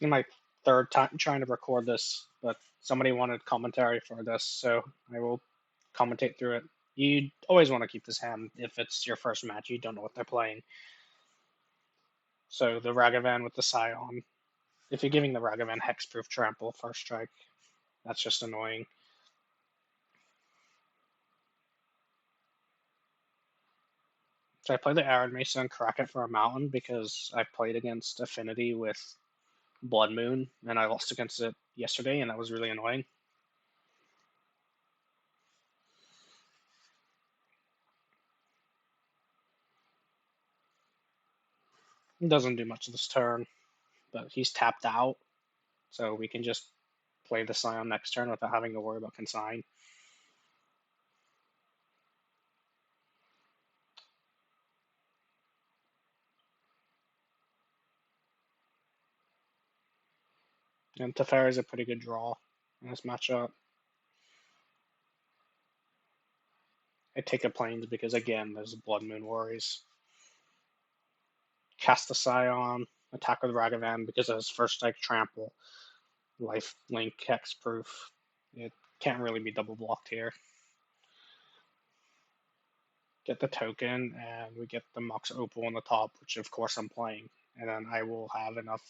My third time trying to record this, but somebody wanted commentary for this, so I will commentate through it. You always want to keep this hand if it's your first match. You don't know what they're playing. So the Ragavan with the Scion. If you're giving the Ragavan hexproof trample first strike, that's just annoying. So I play the Iron Mason and crack it for a mountain because I played against Affinity with Blood Moon, and I lost against it yesterday, and that was really annoying. He doesn't do much this turn, but he's tapped out, so we can just play the Scion next turn without having to worry about consign. And Teferi is a pretty good draw in this matchup. I take a Plains because, again, there's Blood Moon worries. Cast the Scion, attack with Ragavan because of his first strike trample. Life Link hexproof. It can't really be double blocked here. Get the token, and we get the Mox Opal on the top, which of course I'm playing. And then I will have enough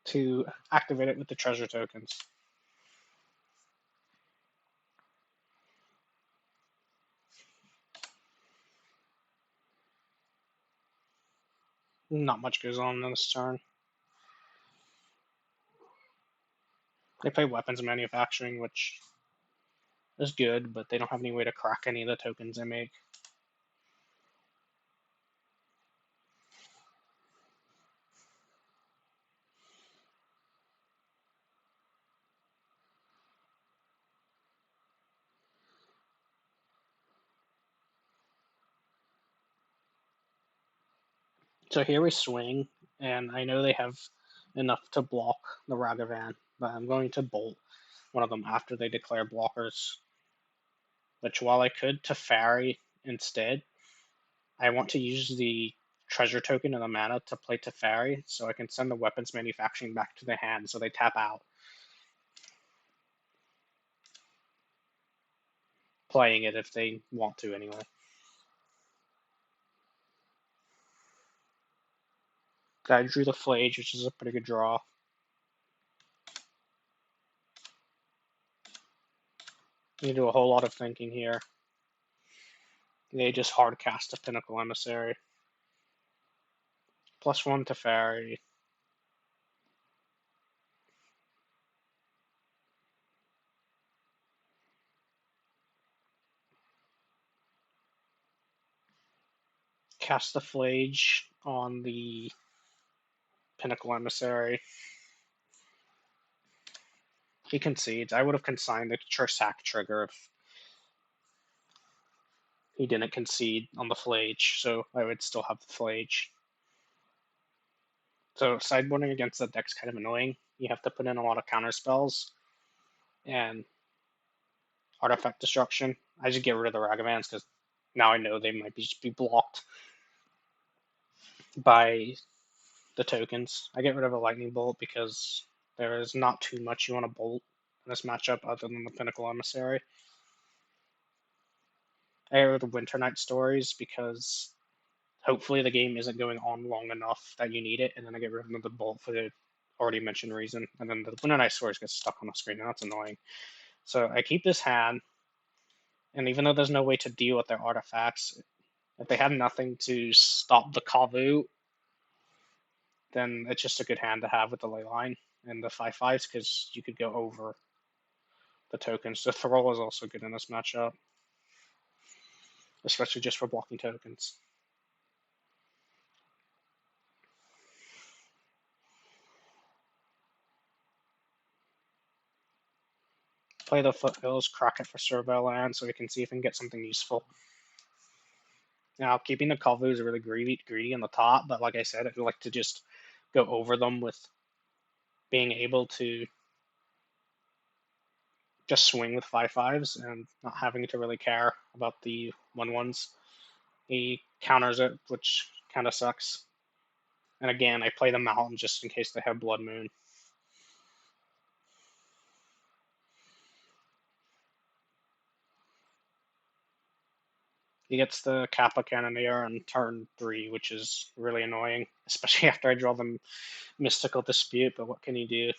to activate it with the treasure tokens. Not much goes on in this turn. They play weapons manufacturing, which is good, but they don't have any way to crack any of the tokens they make. So here we swing, and I know they have enough to block the Ragavan, but I'm going to bolt one of them after they declare blockers. Which, while I could Teferi instead, I want to use the treasure token and the mana to play Teferi, so I can send the weapons manufacturing back to the hand, so they tap out. Playing it if they want to, anyway. I drew the Flage, which is a pretty good draw. You do a whole lot of thinking here. They just hard cast a Pinnacle Emissary. +1 Teferi. Cast the Flage on the Pinnacle Emissary. He concedes. I would have consigned the Chursak trigger if he didn't concede on the Flage, so I would still have the Flage. So sideboarding against the deck's kind of annoying. You have to put in a lot of counter spells and artifact destruction. I just get rid of the Ragavans because now I know they might just be blocked by the tokens. I get rid of a Lightning Bolt because there is not too much you want to bolt in this matchup other than the Pinnacle Emissary. I get rid of the Winter Night Stories because hopefully the game isn't going on long enough that you need it, and then I get rid of the Bolt for the already mentioned reason, and then the Winter Night Stories get stuck on the screen, and that's annoying. So I keep this hand, and even though there's no way to deal with their artifacts, if they have nothing to stop the Kavu, then it's just a good hand to have with the Leyline and the 5/5s because you could go over the tokens. The Thrall is also good in this matchup, especially just for blocking tokens. Play the Foothills, crack it for Survey Land so we can see if we can get something useful. Now, keeping the Kavu is really greedy on the top, but like I said, I'd like to just go over them with being able to just swing with 5/5s and not having to really care about the 1/1s. He counters it, which kind of sucks. And again, I play the mountain just in case they have Blood Moon. He gets the Kappa Cannoneer on turn 3, which is really annoying, especially after I draw the Mystical Dispute, but what can you do?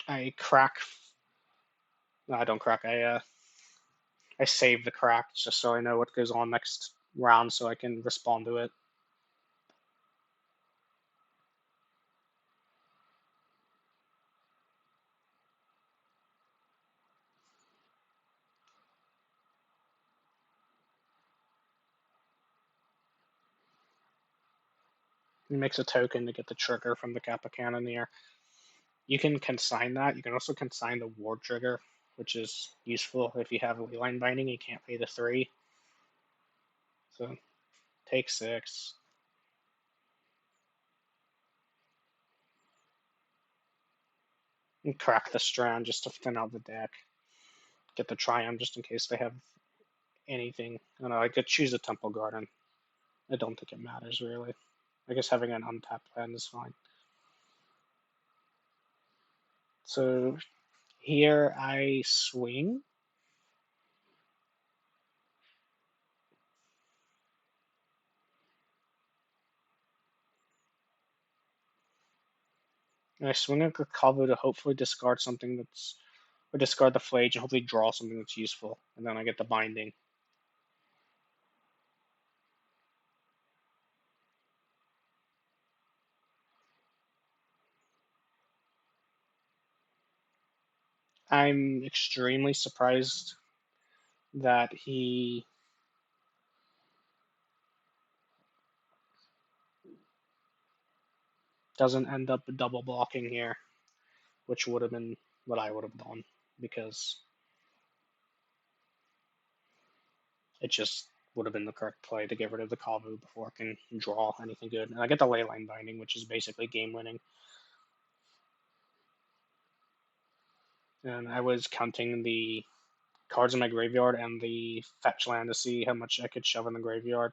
I crack. No, I don't crack. I save the crack just so I know what goes on next round so I can respond to it. He makes a token to get the trigger from the Kappa Cannoneer. You can consign that. You can also consign the Ward trigger, which is useful if you have a Leyline Binding. You can't pay the 3. So take 6. And crack the Strand just to thin out the deck. Get the Triumph just in case they have anything. I don't know, I could choose a Temple Garden. I don't think it matters really. I guess having an untapped land is fine. So here I swing. And I swing a Kavu to hopefully discard something that's, or discard the Flage and hopefully draw something that's useful. And then I get the Binding. I'm extremely surprised that he doesn't end up double blocking here, which would have been what I would have done, because it just would have been the correct play to get rid of the Kavu before I can draw anything good. And I get the Leyline Binding, which is basically game winning. And I was counting the cards in my graveyard and the fetch land to see how much I could shove in the graveyard.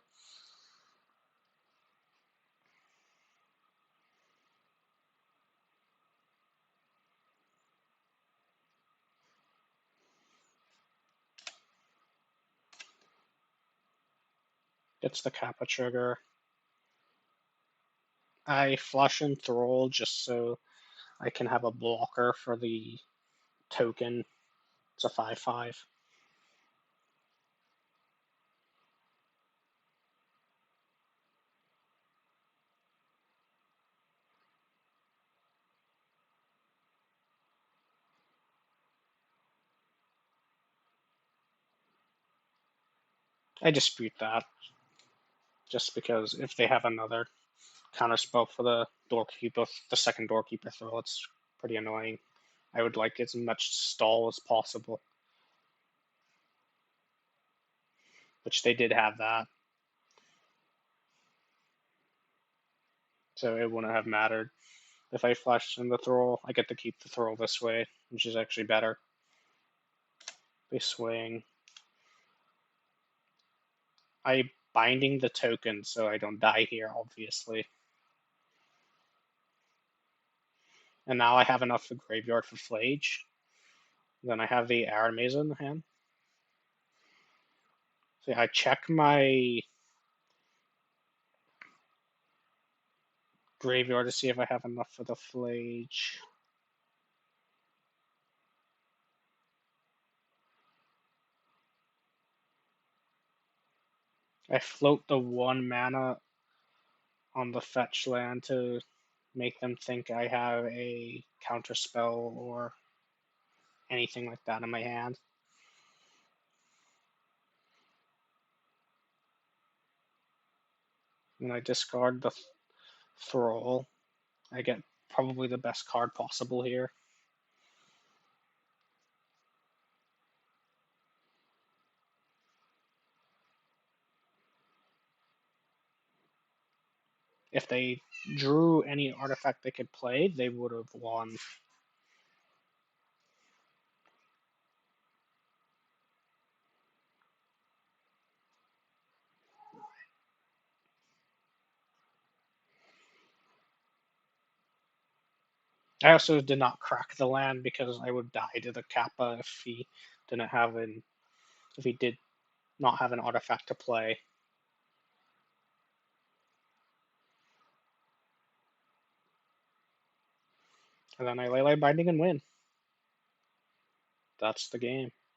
Gets the Kappa trigger. I flush and Thrall just so I can have a blocker for the token. It's a 5/5. I dispute that, just because if they have another counter spell for the doorkeeper, the second doorkeeper throw, it's pretty annoying. I would like as much stall as possible, which they did have that. So it wouldn't have mattered. If I flashed in the Thrall, I get to keep the Thrall this way, which is actually better. They swing. I binding the token so I don't die here, obviously. And now I have enough for graveyard for Flage. Then I have the Arid Maze in the hand. So I check my graveyard to see if I have enough for the Flage. I float the 1 mana on the fetch land to make them think I have a counter spell or anything like that in my hand. And I discard the Thrall. I get probably the best card possible here. If they drew any artifact they could play, they would have won. I also did not crack the land because I would die to the Kappa didn't have an if he did not have an artifact to play. And then I Ley Binding and win. That's the game.